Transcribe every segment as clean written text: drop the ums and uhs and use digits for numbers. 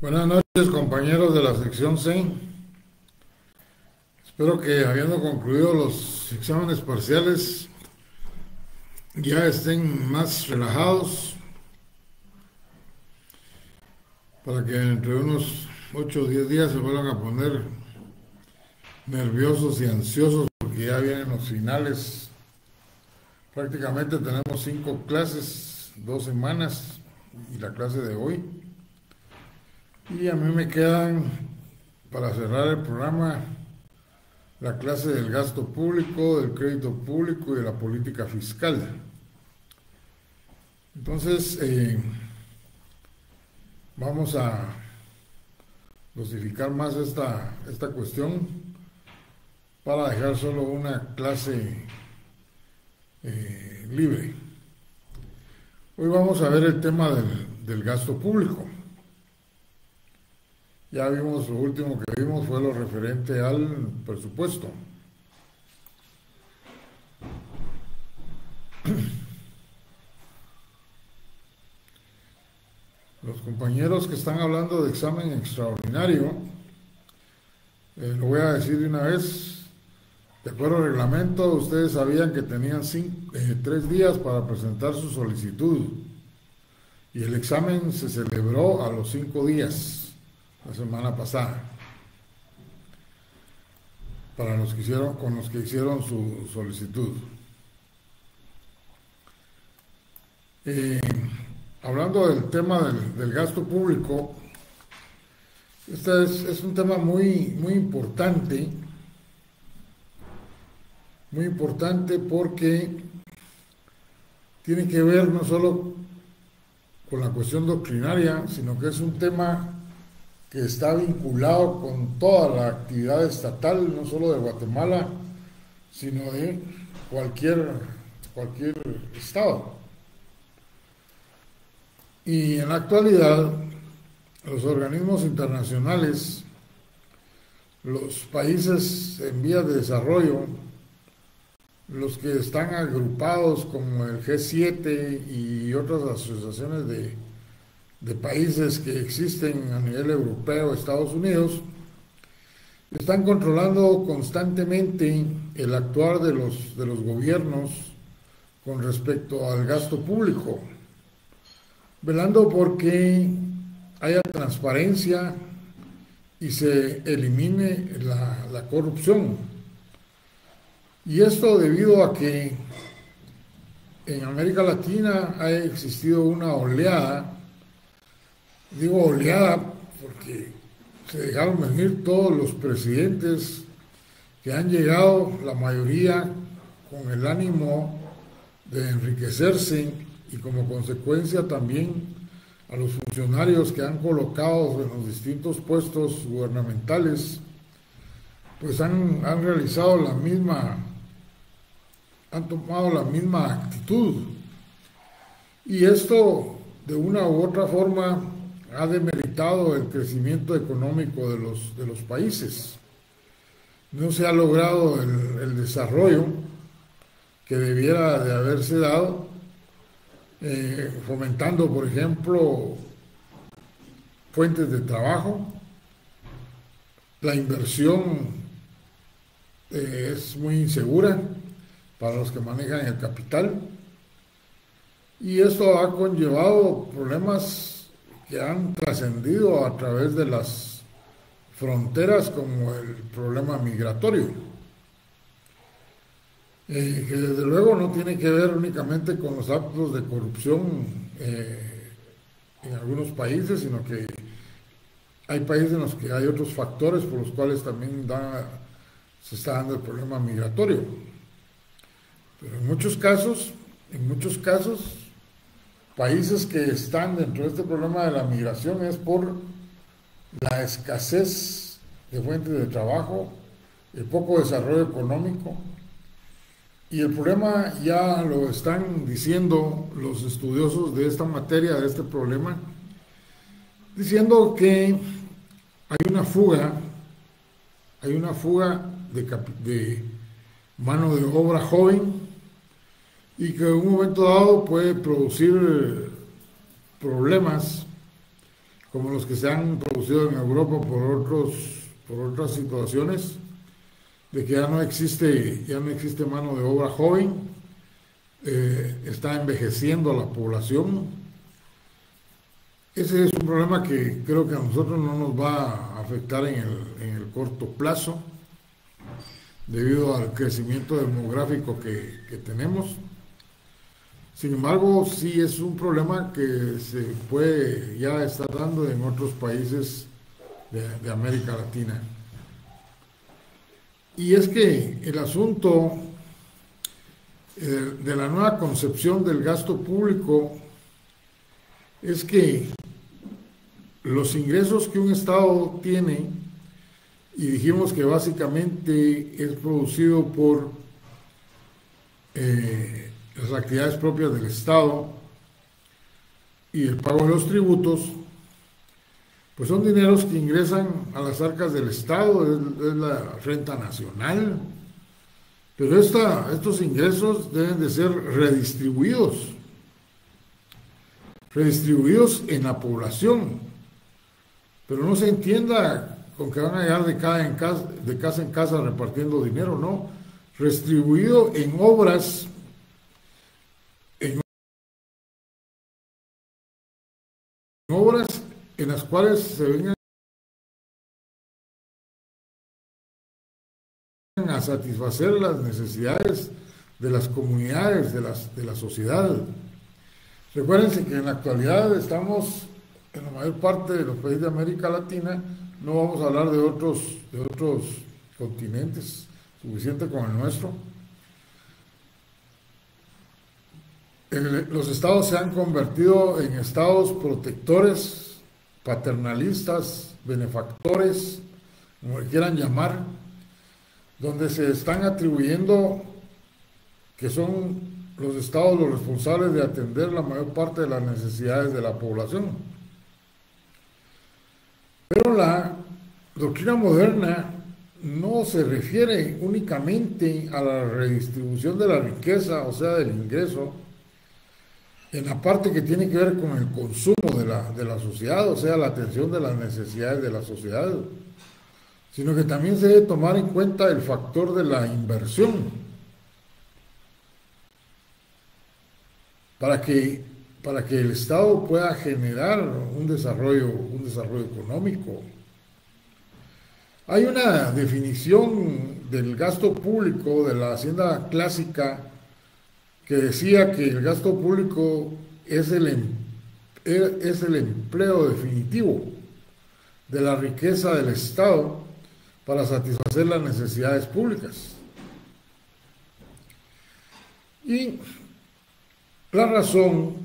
Buenas noches, compañeros de la sección C. Espero que habiendo concluido los exámenes parciales ya estén más relajados para que entre unos 8 o 10 días se vuelvan a poner nerviosos y ansiosos porque ya vienen los finales. Prácticamente tenemos 5 clases, 2 semanas y la clase de hoy. Y a mí me quedan, para cerrar el programa, la clase del gasto público, del crédito público y de la política fiscal. Entonces, vamos a dosificar más esta cuestión para dejar solo una clase libre. Hoy vamos a ver el tema del gasto público. Ya vimos, lo último que vimos fue lo referente al presupuesto. Los compañeros que están hablando de examen extraordinario, lo voy a decir de una vez, de acuerdo al reglamento, ustedes sabían que tenían 3 días para presentar su solicitud y el examen se celebró a los 5 días, la semana pasada, para los que hicieron su solicitud. Hablando del tema del gasto público, este es un tema muy importante porque tiene que ver no solo con la cuestión doctrinaria, sino que es un tema que está vinculado con toda la actividad estatal, no solo de Guatemala, sino de cualquier estado. Y en la actualidad, los organismos internacionales, los países en vías de desarrollo, los que están agrupados como el G7 y otras asociaciones de países que existen a nivel europeo, Estados Unidos, están controlando constantemente el actuar de los gobiernos con respecto al gasto público, velando porque haya transparencia y se elimine la corrupción. Y esto debido a que en América Latina ha existido una oleada. Digo oleada porque se dejaron venir todos los presidentes que han llegado, la mayoría con el ánimo de enriquecerse y como consecuencia también a los funcionarios que han colocado en los distintos puestos gubernamentales, pues han realizado han tomado la misma actitud. Y esto de una u otra forma ha demeritado el crecimiento económico de los países. No se ha logrado el desarrollo que debiera de haberse dado, fomentando, por ejemplo, fuentes de trabajo. La inversión es muy insegura para los que manejan el capital y esto ha conllevado problemas que han trascendido a través de las fronteras, como el problema migratorio, que desde luego no tiene que ver únicamente con los actos de corrupción en algunos países, sino que hay países en los que hay otros factores por los cuales también se está dando el problema migratorio. Pero en muchos casos, países que están dentro de este problema de la migración es por la escasez de fuentes de trabajo, el poco desarrollo económico, y el problema ya lo están diciendo los estudiosos de esta materia, de este problema, diciendo que hay una fuga de mano de obra joven y que en un momento dado puede producir problemas como los que se han producido en Europa por otras situaciones, de que ya no existe mano de obra joven, está envejeciendo la población. Ese es un problema que creo que a nosotros no nos va a afectar en el corto plazo, debido al crecimiento demográfico que tenemos. Sin embargo, sí es un problema que se puede ya estar dando en otros países de América Latina. Y es que el asunto de la nueva concepción del gasto público es que los ingresos que un Estado tiene, y dijimos que básicamente es producido por las actividades propias del Estado y el pago de los tributos, pues son dineros que ingresan a las arcas del Estado, es la renta nacional, pero estos ingresos deben de ser redistribuidos en la población, pero no se entienda con que van a llegar de casa en casa repartiendo dinero, no, redistribuido en obras, en las cuales se vengan a satisfacer las necesidades de las comunidades, de la sociedad. Recuérdense que en la actualidad estamos en la mayor parte de los países de América Latina, no vamos a hablar de otros continentes, suficiente con el nuestro. Los estados se han convertido en estados protectores, paternalistas, benefactores, como le quieran llamar, donde se están atribuyendo que son los estados los responsables de atender la mayor parte de las necesidades de la población. Pero la doctrina moderna no se refiere únicamente a la redistribución de la riqueza, o sea, del ingreso, en la parte que tiene que ver con el consumo de la sociedad, o sea, la atención de las necesidades de la sociedad, sino que también se debe tomar en cuenta el factor de la inversión, para que el Estado pueda generar un desarrollo económico. Hay una definición del gasto público de la Hacienda clásica que decía que el gasto público es el empleo definitivo de la riqueza del Estado para satisfacer las necesidades públicas. Y la razón,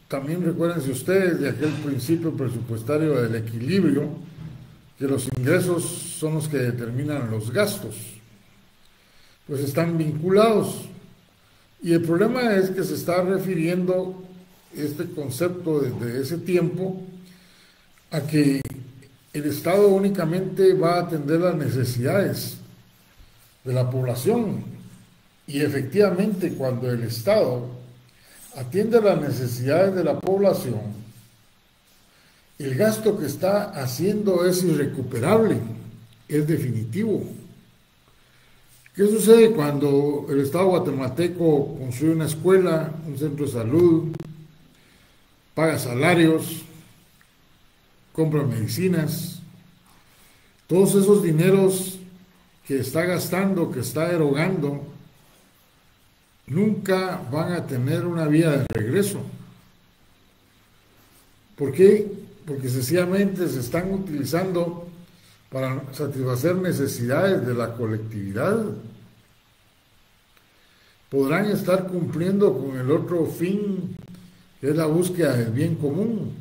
también recuérdense ustedes de aquel principio presupuestario del equilibrio, que los ingresos son los que determinan los gastos, pues están vinculados. Y el problema es que se está refiriendo este concepto desde ese tiempo a que el Estado únicamente va a atender las necesidades de la población. Y efectivamente, cuando el Estado atiende las necesidades de la población, el gasto que está haciendo es irrecuperable, es definitivo. ¿Qué sucede cuando el Estado guatemalteco construye una escuela, un centro de salud, paga salarios, compra medicinas? Todos esos dineros que está gastando, que está erogando, nunca van a tener una vía de regreso. ¿Por qué? Porque sencillamente se están utilizando para satisfacer necesidades de la colectividad. Podrán estar cumpliendo con el otro fin, que es la búsqueda del bien común,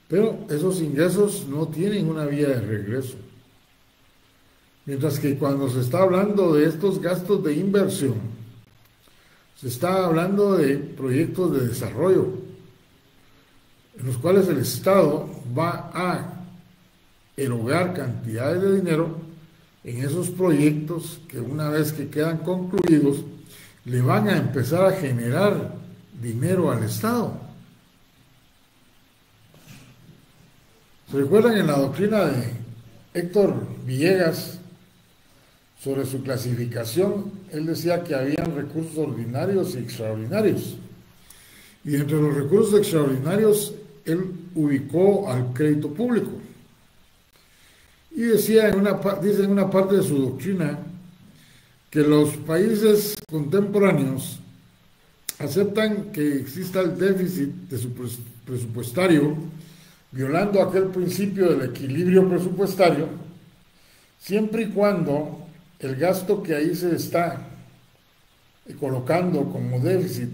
pero esos ingresos no tienen una vía de regreso. Mientras que cuando se está hablando de estos gastos de inversión, se está hablando de proyectos de desarrollo, en los cuales el Estado va a erogar cantidades de dinero en esos proyectos que, una vez que quedan concluidos, le van a empezar a generar dinero al Estado. ¿Se recuerdan en la doctrina de Héctor Villegas sobre su clasificación? Él decía que habían recursos ordinarios y extraordinarios. Y entre los recursos extraordinarios, él ubicó al crédito público. Y decía dice en una parte de su doctrina que los países contemporáneos aceptan que exista el déficit de su presupuestario, violando aquel principio del equilibrio presupuestario, siempre y cuando el gasto que ahí se está colocando como déficit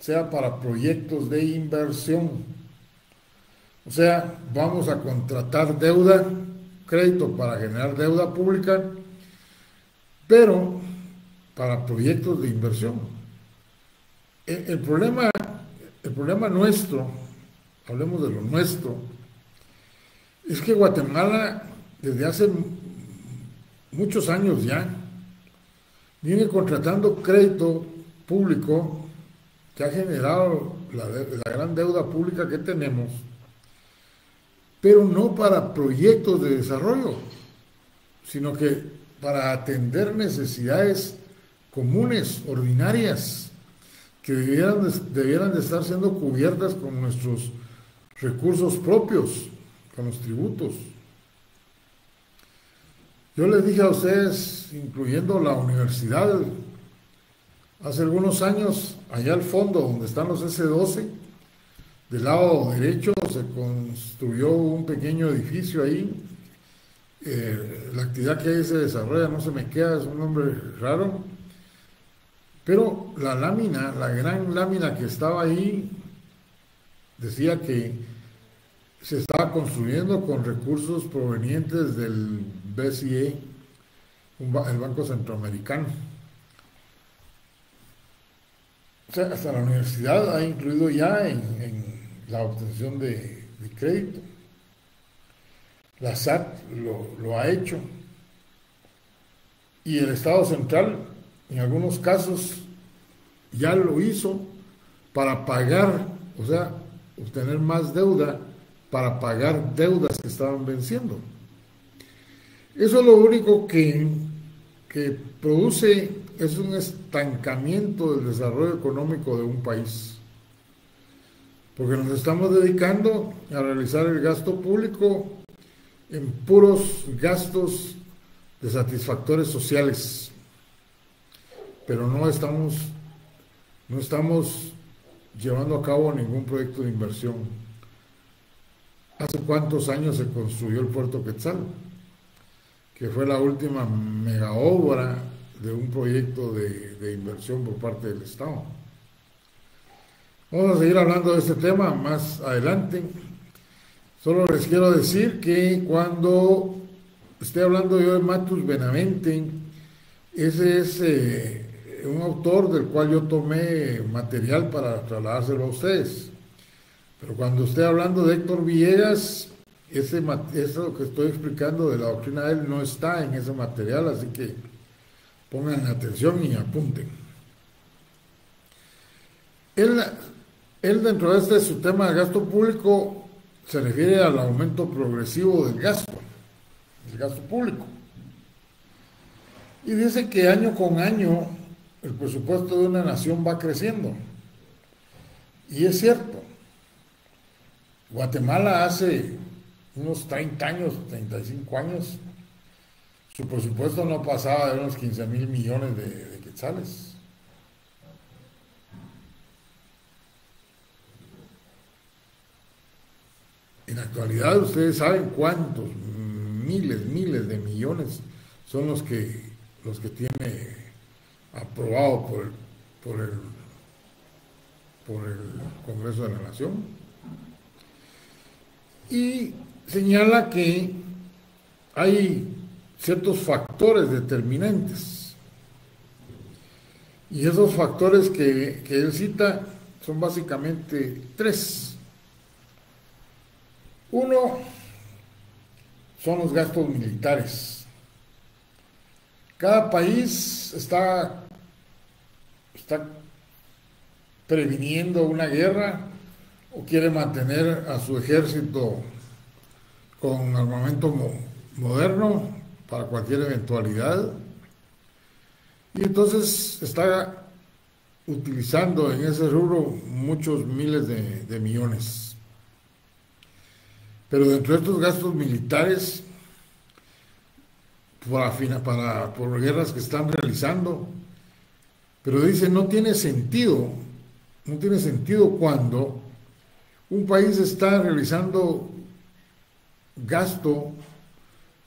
sea para proyectos de inversión. O sea, vamos a contratar deuda, crédito para generar deuda pública, pero para proyectos de inversión. El problema nuestro, hablemos de lo nuestro, es que Guatemala desde hace muchos años ya viene contratando crédito público que ha generado la gran deuda pública que tenemos, pero no para proyectos de desarrollo, sino que para atender necesidades comunes, ordinarias, que debieran de estar siendo cubiertas con nuestros recursos propios, con los tributos. Yo les dije a ustedes, incluyendo la universidad, hace algunos años, allá al fondo donde están los S12, del lado derecho se construyó un pequeño edificio ahí. La actividad que ahí se desarrolla, no se me queda, es un nombre raro, pero la lámina, la gran lámina que estaba ahí, decía que se estaba construyendo con recursos provenientes del BCE, el Banco Centroamericano. O sea, hasta la universidad ha incluido ya en la obtención de crédito. La SAT lo ha hecho. Y el Estado Central, en algunos casos, ya lo hizo para pagar, o sea, obtener más deuda para pagar deudas que estaban venciendo. Eso es lo único que produce, es un estancamiento del desarrollo económico de un país. Porque nos estamos dedicando a realizar el gasto público en puros gastos de satisfactores sociales, pero no estamos llevando a cabo ningún proyecto de inversión. ¿Hace cuántos años se construyó el Puerto Quetzal? Que fue la última mega obra de un proyecto de inversión por parte del Estado. Vamos a seguir hablando de este tema más adelante. Solo les quiero decir que cuando esté hablando yo de Matus Benavente, ese es un autor del cual yo tomé material para trasladárselo a ustedes. Pero cuando esté hablando de Héctor Villegas, eso que estoy explicando de la doctrina de él no está en ese material, así que pongan atención y apunten. Él dentro de su tema de gasto público se refiere al aumento progresivo del gasto público. Y dice que año con año el presupuesto de una nación va creciendo. Y es cierto. Guatemala hace unos 30 años, 35 años, su presupuesto no pasaba de unos 15,000 millones de quetzales. En la actualidad ustedes saben cuántos miles de millones son los que tiene aprobado por el Congreso de la Nación. Y señala que hay ciertos factores determinantes. Y esos factores que él cita son básicamente tres. Uno son los gastos militares. Cada país está previniendo una guerra o quiere mantener a su ejército con armamento moderno para cualquier eventualidad, y entonces está utilizando en ese rubro muchos miles de millones. Pero dentro de estos gastos militares, por guerras que están realizando, pero dice, no tiene sentido cuando un país está realizando gasto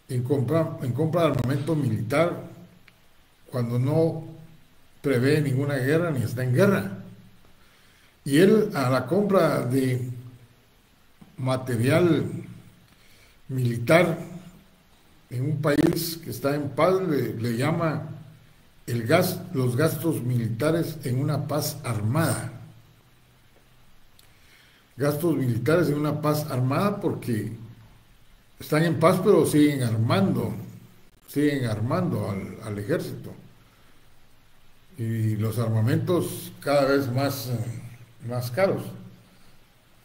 en compra de armamento militar cuando no prevé ninguna guerra ni está en guerra. Y él a la compra de material militar en un país que está en paz le llama los gastos militares en una paz armada. Gastos militares en una paz armada porque están en paz pero siguen armando al ejército. Y los armamentos cada vez más caros.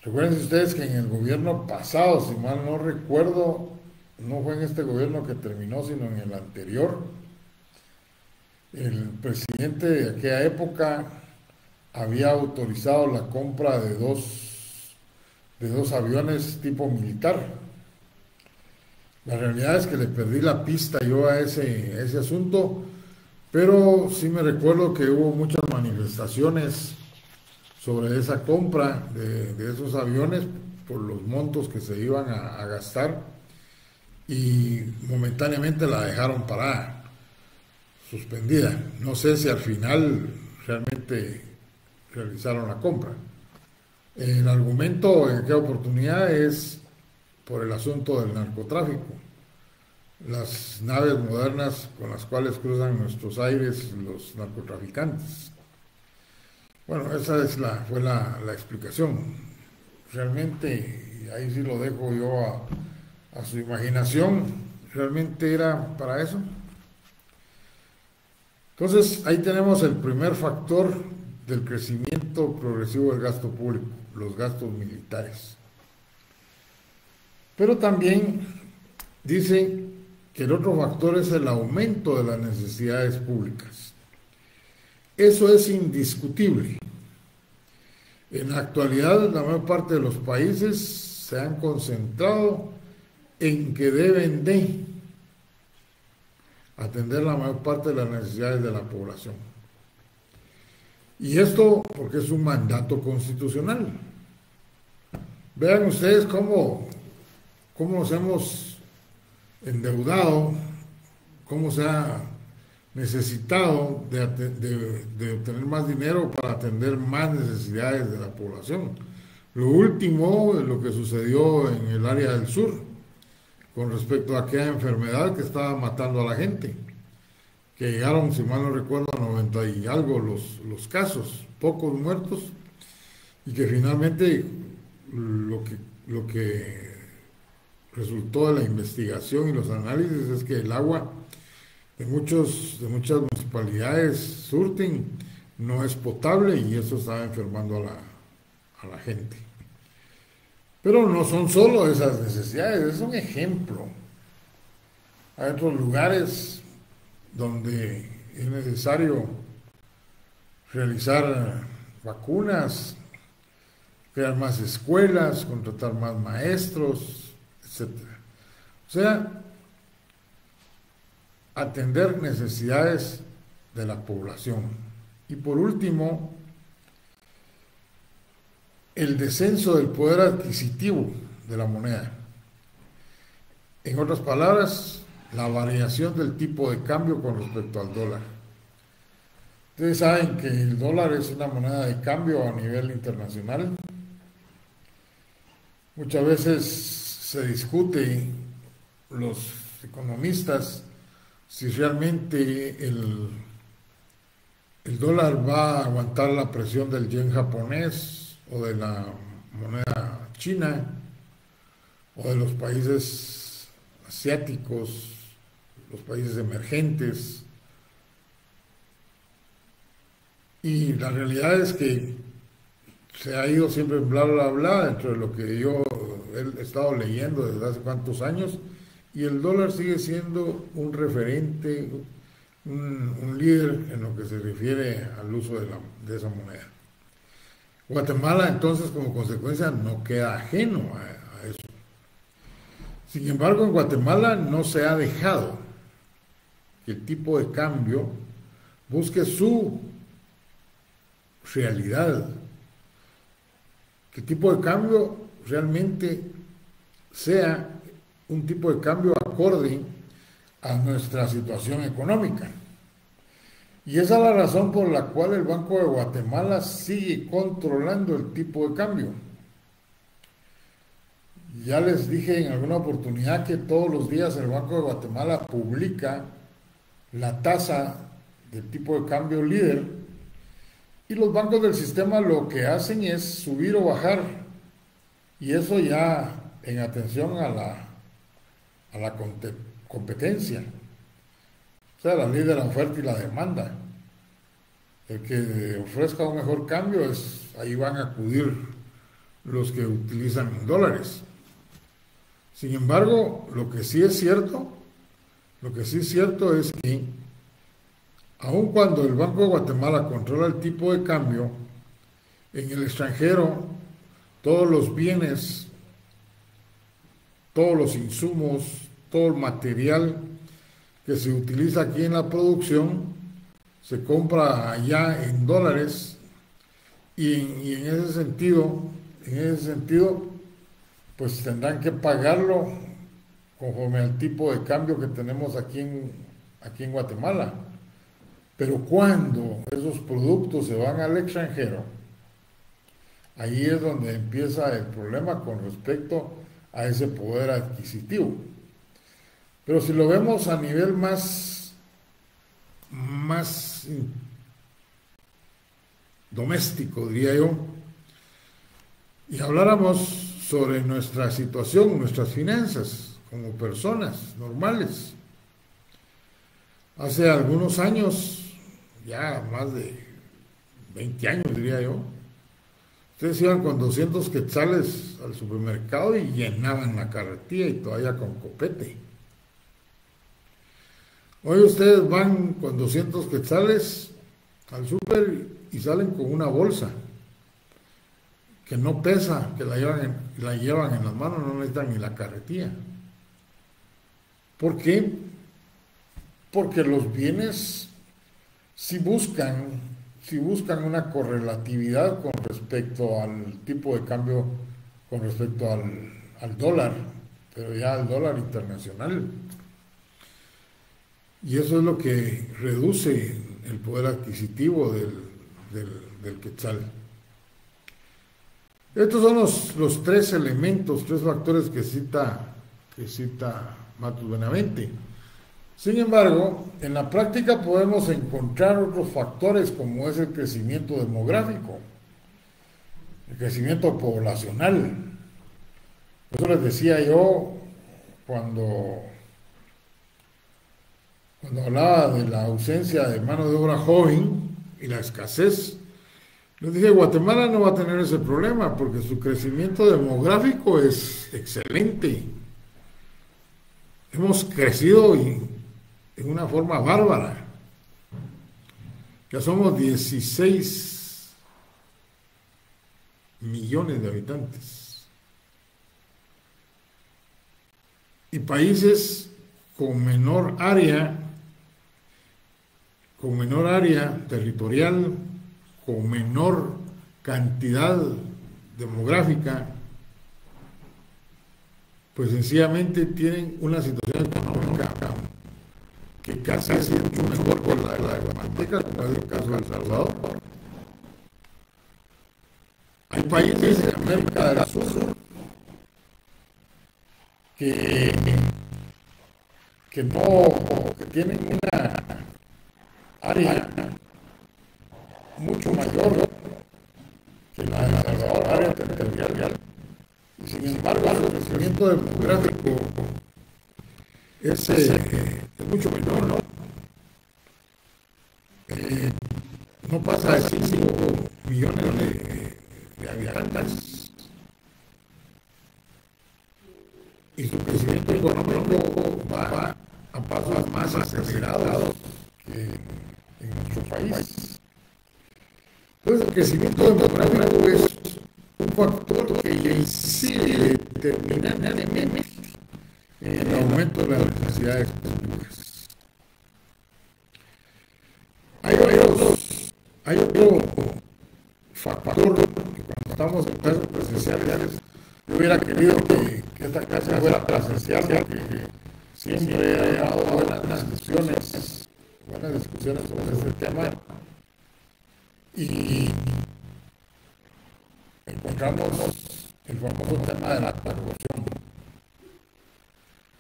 Recuerden ustedes que en el gobierno pasado, si mal no recuerdo, no fue en este gobierno que terminó, sino en el anterior, el presidente de aquella época había autorizado la compra de dos aviones tipo militar. La realidad es que le perdí la pista yo a ese asunto, pero sí me recuerdo que hubo muchas manifestaciones sobre esa compra de esos aviones por los montos que se iban a gastar, y momentáneamente la dejaron parada, suspendida. No sé si al final realmente realizaron la compra. El argumento en aquella oportunidad es por el asunto del narcotráfico. Las naves modernas con las cuales cruzan nuestros aires los narcotraficantes. Bueno, esa fue la explicación. Realmente, y ahí sí lo dejo yo a su imaginación, realmente era para eso. Entonces, ahí tenemos el primer factor del crecimiento progresivo del gasto público, los gastos militares. Pero también dice que el otro factor es el aumento de las necesidades públicas. Eso es indiscutible. En la actualidad, la mayor parte de los países se han concentrado en que deben de atender la mayor parte de las necesidades de la población. Y esto porque es un mandato constitucional. Vean ustedes cómo nos hemos endeudado, cómo se ha necesitado de obtener más dinero para atender más necesidades de la población. Lo último es lo que sucedió en el área del sur con respecto a aquella enfermedad que estaba matando a la gente, que llegaron, si mal no recuerdo, a 90 y algo los casos, pocos muertos, y que finalmente lo que resultó de la investigación y los análisis es que el agua de muchas municipalidades surten no es potable, y eso está enfermando a la gente. Pero no son solo esas necesidades, es un ejemplo. Hay otros lugares donde es necesario realizar vacunas, crear más escuelas, contratar más maestros, etc. O sea, atender necesidades de la población. Y por último, el descenso del poder adquisitivo de la moneda. En otras palabras, la variación del tipo de cambio con respecto al dólar. Ustedes saben que el dólar es una moneda de cambio a nivel internacional. Muchas veces se discute, los economistas, si realmente el dólar va a aguantar la presión del yen japonés o de la moneda china o de los países asiáticos, los países emergentes. Y la realidad es que se ha ido siempre bla bla bla dentro de lo que yo he estado leyendo desde hace cuántos años, y el dólar sigue siendo un referente, un líder en lo que se refiere al uso de esa moneda. Guatemala entonces como consecuencia no queda ajeno a eso. Sin embargo, en Guatemala no se ha dejado que el tipo de cambio busque su realidad, que el tipo de cambio realmente sea un tipo de cambio acorde a nuestra situación económica. Y esa es la razón por la cual el Banco de Guatemala sigue controlando el tipo de cambio. Ya les dije en alguna oportunidad que todos los días el Banco de Guatemala publica la tasa del tipo de cambio líder, y los bancos del sistema lo que hacen es subir o bajar, y eso ya en atención a la competencia, o sea, la ley de la oferta y la demanda. El que ofrezca un mejor cambio, ahí van a acudir los que utilizan dólares. Sin embargo, lo que sí es cierto es que aun cuando el Banco de Guatemala controla el tipo de cambio, en el extranjero todos los bienes, todos los insumos, todo el material que se utiliza aquí en la producción se compra allá en dólares, y en ese sentido, pues tendrán que pagarlo conforme al tipo de cambio que tenemos aquí en Guatemala. Pero cuando esos productos se van al extranjero, ahí es donde empieza el problema con respecto a ese poder adquisitivo. Pero si lo vemos a nivel más doméstico, diría yo, y habláramos sobre nuestra situación, nuestras finanzas como personas normales. Hace algunos años, ya más de 20 años diría yo, ustedes iban con 200 quetzales al supermercado y llenaban la carretilla, y todavía con copete. Hoy ustedes van con 200 quetzales al súper y salen con una bolsa que no pesa, que la llevan en las manos, no necesitan ni la carretilla. ¿Por qué? Porque los bienes si buscan una correlatividad con respecto al tipo de cambio, con respecto al dólar, pero ya al dólar internacional. Y eso es lo que reduce el poder adquisitivo del quetzal. Estos son los tres elementos, tres factores que cita Matus Benavente. Sin embargo, en la práctica podemos encontrar otros factores, como es el crecimiento demográfico, el crecimiento poblacional. Por eso les decía yo, cuando hablaba de la ausencia de mano de obra joven y la escasez, les dije, Guatemala no va a tener ese problema porque su crecimiento demográfico es excelente. Hemos crecido en una forma bárbara. Ya somos 16 millones de habitantes. Y países con menor área territorial, con menor cantidad demográfica, pues sencillamente tienen una situación económica que casi es mucho mejor que la de Guatemala, como es el caso de El Salvador. Hay países de América del Sur que tienen una área mucho mayor que la de El Salvador, área territorial. Y sin embargo, el crecimiento demográfico es mucho menor, ¿no? No pasa de 5 millones de habitantes. México va a pasos más acelerados que en nuestro país. Entonces, el crecimiento demográfico es un factor que incide determinantemente en el aumento de las necesidades públicas. Hay otro factor que cuando estamos en clases presenciales, yo hubiera querido que esta clase fuera presencial, porque siempre he dado buenas discusiones sobre este tema, y encontramos el famoso tema de la corrupción.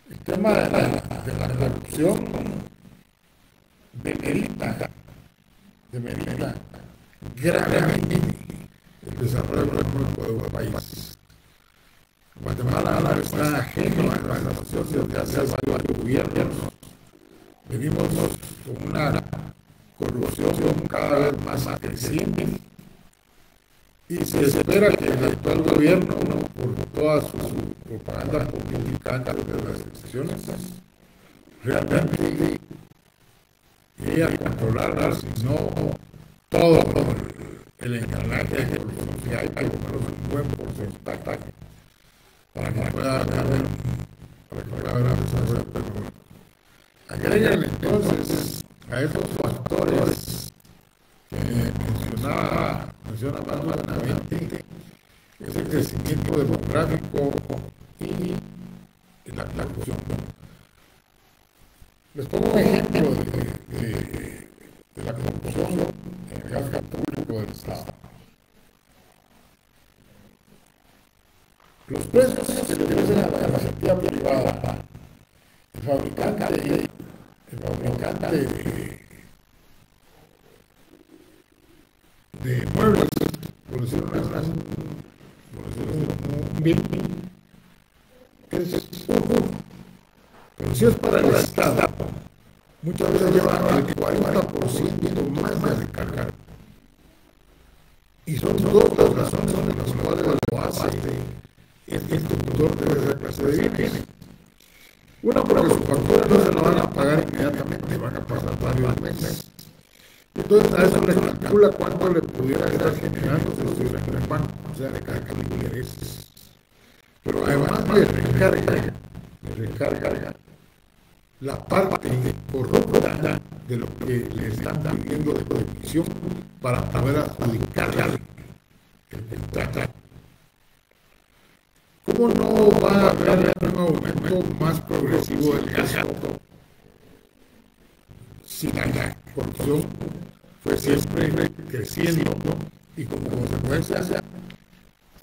El tema de la corrupción demerita gravemente el desarrollo económico de un país. Guatemala está ajeno a la situación de hace varios gobiernos. Venimos con una corrupción cada vez más creciente, y se espera que el actual gobierno, por toda su propaganda política antes de las elecciones, realmente llegue a controlar, si no todo el engranaje de corrupción que hay, por lo menos un buen porcentaje, para que pueda haber desarrollo. Agregan entonces a esos factores que menciona más buenamente, es el crecimiento demográfico y la corrupción. Les pongo un ejemplo de la corrupción en el gasto público del Estado. Los precios que le ofrecen a la iniciativa privada, el fabricante de muebles, por decirlo bien, es poco, pero si es para el Estado, muchas veces lleva al 40% más de carga. Y son dos las razones por las cuales lo hace el conductor de esa clase de bienes. Una, porque los factores no se lo van a pagar inmediatamente, van a pasar varios meses. Entonces a eso le calcula cuánto le pudiera estar generando si lo estuviera en el banco, o sea, le carga intereses. Pero además le recarga la parte corrupta de lo que le están pidiendo de comisión para poder adjudicarle el tratado. ¿Cómo no va a haber un aumento más progresivo del gasto si la corrupción fue siempre creciendo y como consecuencia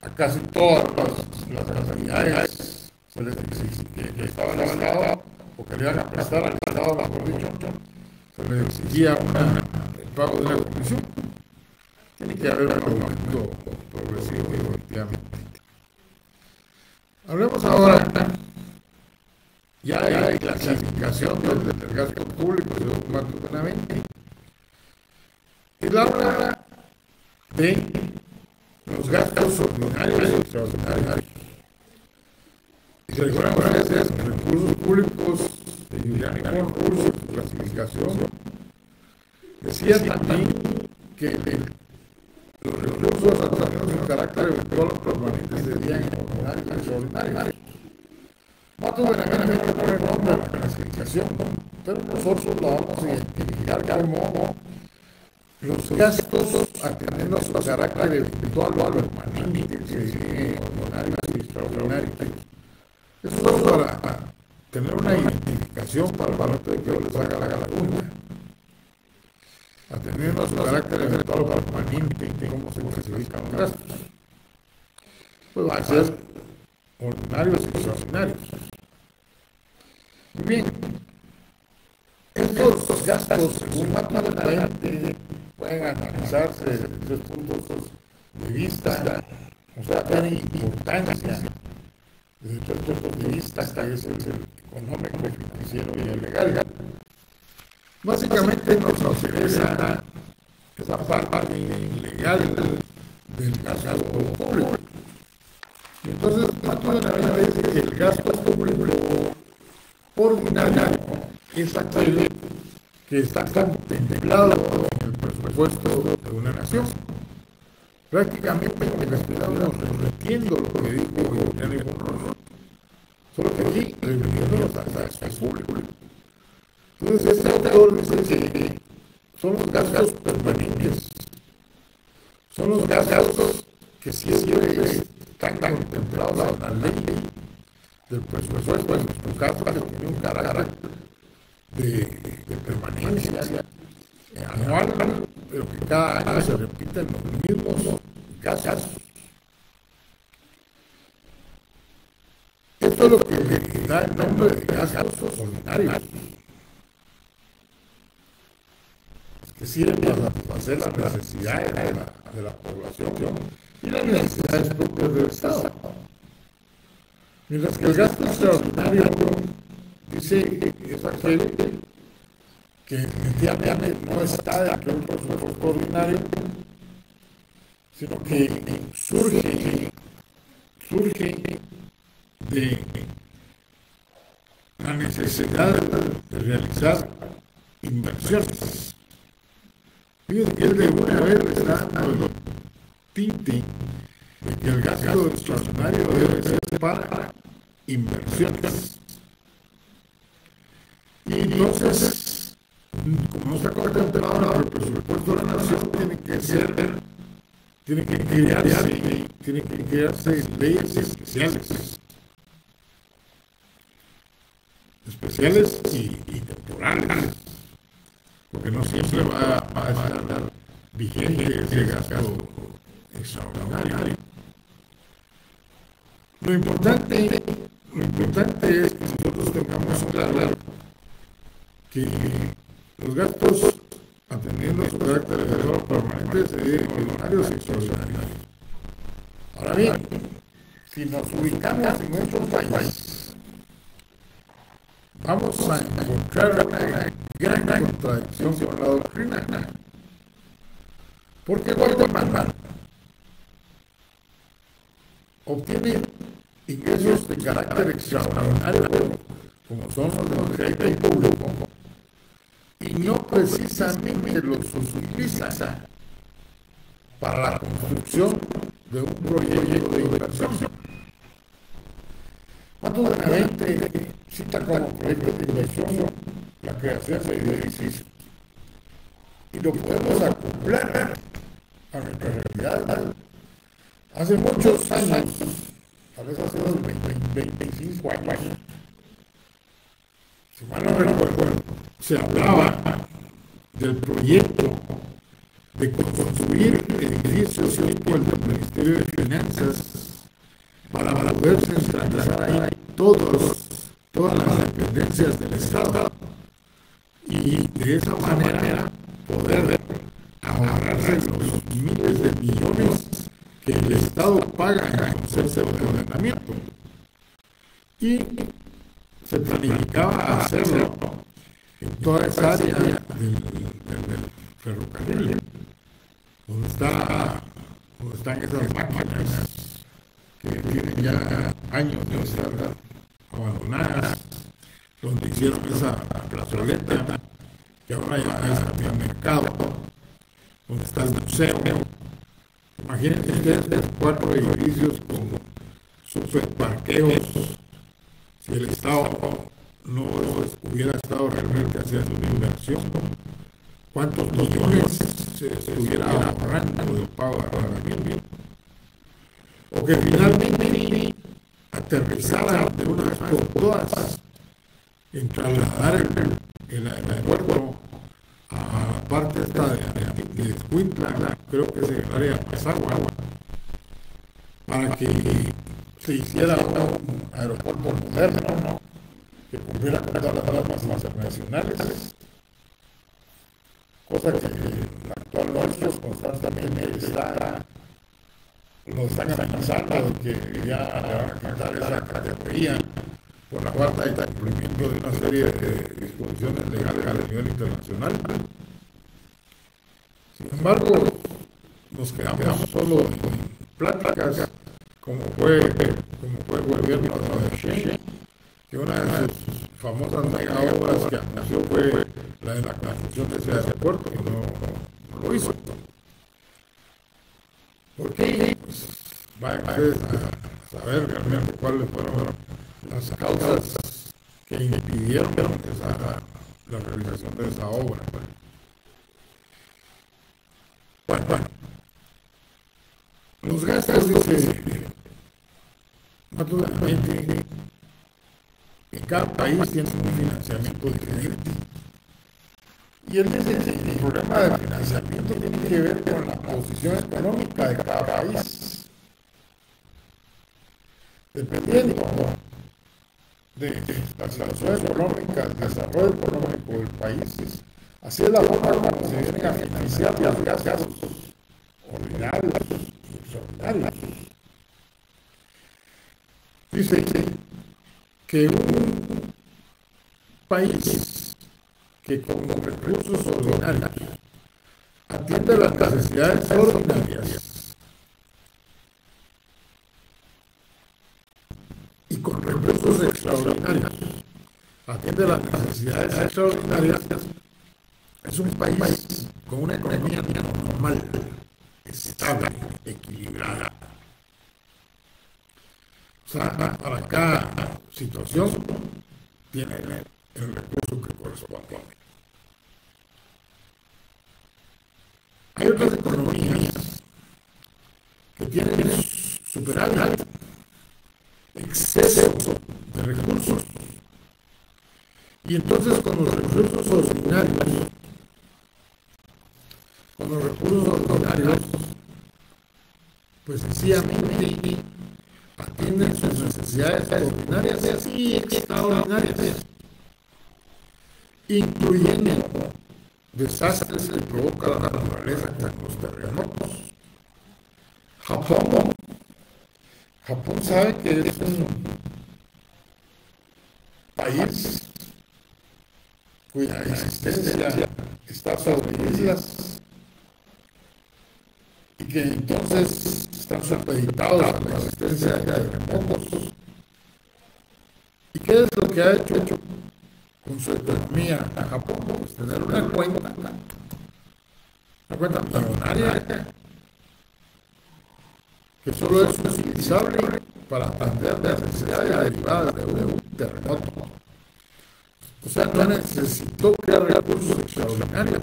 a casi todas las unidades que estaban al Estado o que le iban a prestar al Estado, mejor dicho, se le exigía el pago de una comisión? Tiene que haber un aumento progresivo, efectivamente. Hablemos ahora, ya hay clasificación del gasto público según macroeconómicamente. Es la hora de los gastos ordinarios y extraordinarios. Y se recuerdan a veces recursos públicos de dinámico recursos de clasificación. Decía también que los recursos atrasados en carácter eventual o permanente serían ordinarios y extraordinarios. Mato verdaderamente por el nombre de la clasificación, pero nosotros la vamos a identificar como los gastos atendiendo a su carácter eventual o permanente, que serían ordinarios y extraordinarios. Eso es para tener una identificación para el valor de que les haga la cuenta. Atendiendo a su carácter eventual o permanente, cómo se clasifican los gastos. Pues va a ser ordinarios y extraordinarios. Muy bien. Estos gastos, según macroeconómicamente, pueden analizarse desde 3 puntos de vista, o sea, tienen importancia desde 3 puntos de vista, que es el económico, el financiero y el legal. Básicamente nos interesa esa parte legal del gasto público. Entonces, macroeconómicamente dice que el gasto público ordinario es aquel que está contemplado en el presupuesto de una nación. Prácticamente le estamos repitiendo lo que dijo Giuliani Bonroso, solo que aquí el gobierno es público. Entonces este autor dice que son los gastos permanentes, son los gastos que siempre están contemplados en la ley del presupuesto, en nuestro caso que tiene un carácter de permanencia anual, pero que cada año se repiten los mismos gastos. Esto es lo que le da el nombre de gastos ordinarios, que sirven para satisfacer las necesidades de la población y las necesidades propias del Estado. Mientras que el gasto extraordinario dice es aquel que definitivamente no está dentro del presupuesto ordinario, sino que surge de la necesidad de realizar inversiones. Fíjense que él de una vez le está dando el tinte de que el gasto extraordinario debe ser para inversiones. Y entonces, como no está contemplado en el presupuesto de la nación, tiene que crearse leyes especiales y temporales, porque no siempre va a estar vigente ese gasto extraordinario. Lo importante es que nosotros tengamos claro que los gastos, atendiendo su carácter de permanente, se dividen en ordinarios y extraordinarios. Ahora bien, si nos ubicamos en nuestros países, vamos a encontrar una gran contradicción con la doctrina. Porque Guatemala obtiene ingresos de carácter extraordinario, como son los de los créditos públicos, y no precisamente los utiliza para la construcción de un proyecto de inversión. Cuando la gente cita como proyecto de inversión la creación de edificios, y lo podemos acoplar a nuestra realidad. Hace muchos años, a veces hace unos 25 años, si mal no recuerdo, se hablaba del proyecto de construir edificios tipo el del Ministerio de Finanzas para poder centralizar ahí todas las dependencias del Estado y de esa manera poder ahorrarse los miles de millones que el Estado paga en concepto de ordenamiento. Y se planificaba hacerlo en toda esa área del ferrocarril, donde están esas máquinas que tienen ya años de estar abandonadas, donde hicieron esa plazoleta que ahora ya es también mercado, donde está el museo. Imagínense ustedes 4 edificios con super parqueos. Si el Estado no hubiera estado realmente haciendo una inversión, ¿cuántos millones se estuviera ahorrando del pago de arrendamiento? O que finalmente aterrizara de una vez por todas en trasladar el aeropuerto a la parte esta de Escuintla, creo que es el área de Pasagua, para que se hiciera un aeropuerto moderno, ¿no?, que cumpliera con todas las normas internacionales, cosa que el actual nuestro constantemente lo están amenazando de que ya van a quitar esa categoría por la falta de cumplimiento de una serie de disposiciones legales a nivel internacional. Sin embargo, nos quedamos solo en pláticas, como fue el gobierno de Shea, que una de sus famosas mega obras que anunció fue la de la construcción de ese aeropuerto, y no lo hizo. ¿Por qué? Pues vayan ustedes a saber realmente cuáles fueron las causas que impidieron la realización de esa obra. Bueno, los gastos, dice, naturalmente, en cada país tiene un financiamiento diferente. Y él dice que el problema de financiamiento tiene que ver con la posición económica de cada país. Dependiendo de la situación económica, el desarrollo económico del país, así es la forma como se vienen a financiar los gastos ordinarios y extraordinarios. Dice que un país que con los recursos ordinarios atiende las necesidades ordinarias y con recursos extraordinarios atiende las necesidades extraordinarias, es un país con una economía normal, estable, equilibrada. O sea, para cada situación tiene el recurso que corresponde. Hay otras economías que tienen superávit, exceso de recursos, y entonces con los recursos ordinarios, pues sencillamente atienden sus necesidades ordinarias y extraordinarias, incluyendo desastres que provoca la naturaleza como los terremotos. Japón sabe que es un país cuya existencia está sobre islas y que entonces están supeditados a la existencia de terremotos. ¿Y qué es lo que ha hecho con su economía a Japón? Pues tener una cuenta millonaria que solo es utilizable para atender las necesidades derivadas de un terremoto. O sea, no necesitó crear recursos extraordinarios,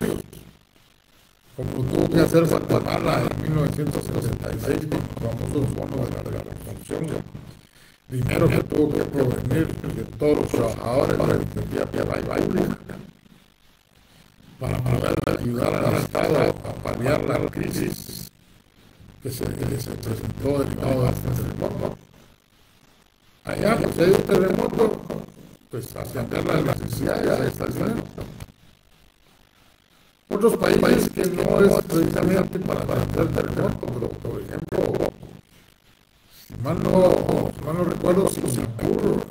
como tuvo que hacer Guatemala en 1966 con los famosos bonos de la reconstrucción. Dinero que tuvo que provenir de todos los trabajadores de la iniciativa pública para poder ayudar al Estado a paliar la crisis que se presentó derivado de este terremoto. Allá, pues hay un terremoto, pues atender las necesidades de esta ciudad. Otros países que no es precisamente para atender terremoto, pero por ejemplo, si mal no recuerdo, Singapur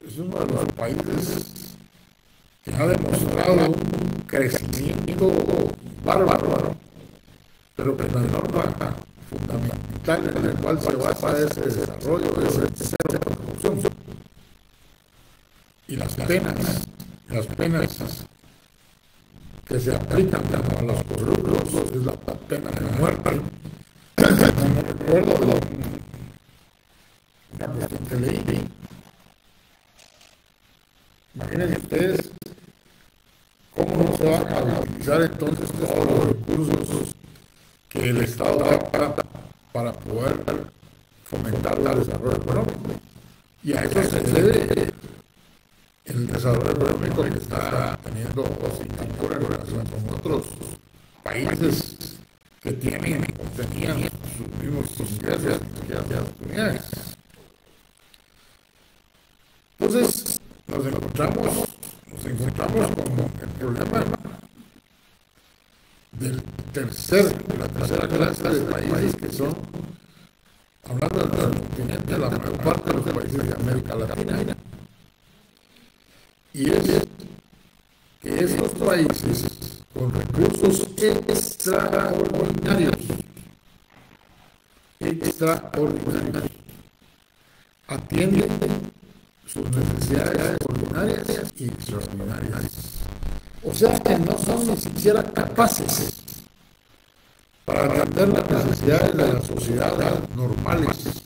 es uno de los países que ha demostrado un crecimiento bárbaro, pero que la norma fundamental en el cual se basa ese desarrollo es el cero corrupción. Y las penas que se aplican a los corruptos es la pena de muerte. No recuerdo una cuestión que leí. Imaginen ustedes cómo no se van a utilizar entonces todos los recursos que el Estado da para poder fomentar el desarrollo económico. Y a eso se debe el desarrollo económico que está teniendo Singapur en relación con otros países que tienen o tenían sus mismos ingresos y oportunidades. Entonces nos encontramos con el problema de la tercera clase de países que son, hablando del continente, la mayor parte de los países de América Latina. Y es que estos países con recursos extraordinarios atienden sus necesidades ordinarias y extraordinarias. O sea que no son ni siquiera capaces para atender las necesidades de la sociedad normales,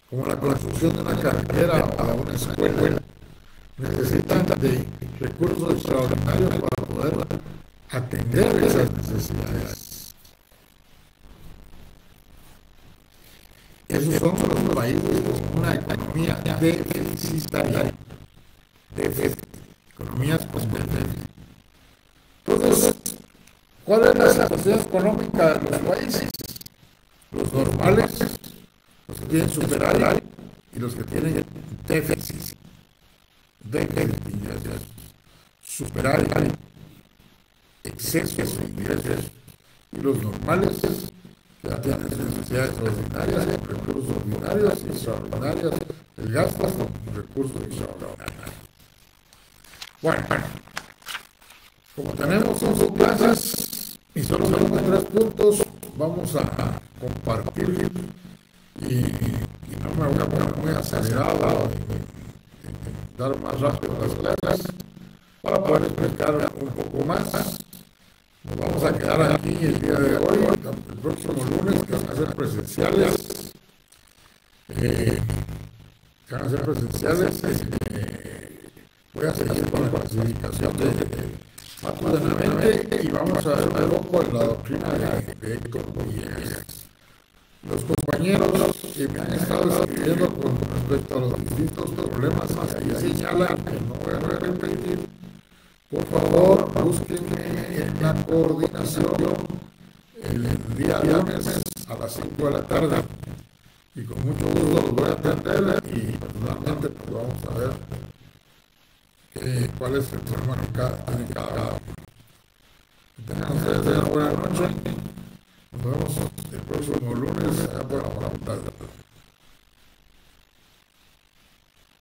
como la construcción de una carretera o una escuela. Necesitan de recursos extraordinarios para poder atender esas necesidades. Esos son los países con una economía deficitaria, economías con déficit. Entonces, ¿cuál es la situación económica de los países? Los normales, los que tienen superávit y los que tienen déficit. Superávit, excesos de ingresos, y los normales que tienen necesidades ordinarias, recursos ordinarios y extraordinarios, el gasto con recursos extraordinarios. Bueno, como tenemos 11 clases y solo tenemos 3 puntos, vamos a compartir y no me voy a poner muy acelerado y dar más rápido las clases para poder explicar un poco más. Nos vamos a quedar aquí el día de hoy, el próximo lunes, que van a ser presenciales. Voy a seguir con la clasificación de Matos de la Mente y vamos a ver un poco la doctrina de Héctor Villegas. Los compañeros que me han estado escribiendo con respecto a los distintos problemas que ahí señalan, que no voy a repetir, por favor, búsquenme en la coordinación el día lunes a las 5 de la tarde y con mucho gusto los voy a atender y personalmente pues vamos a ver cuál es el problema que tiene cada uno. Tengan ustedes una buena noche. Nos vemos el próximo lunes por la facultad.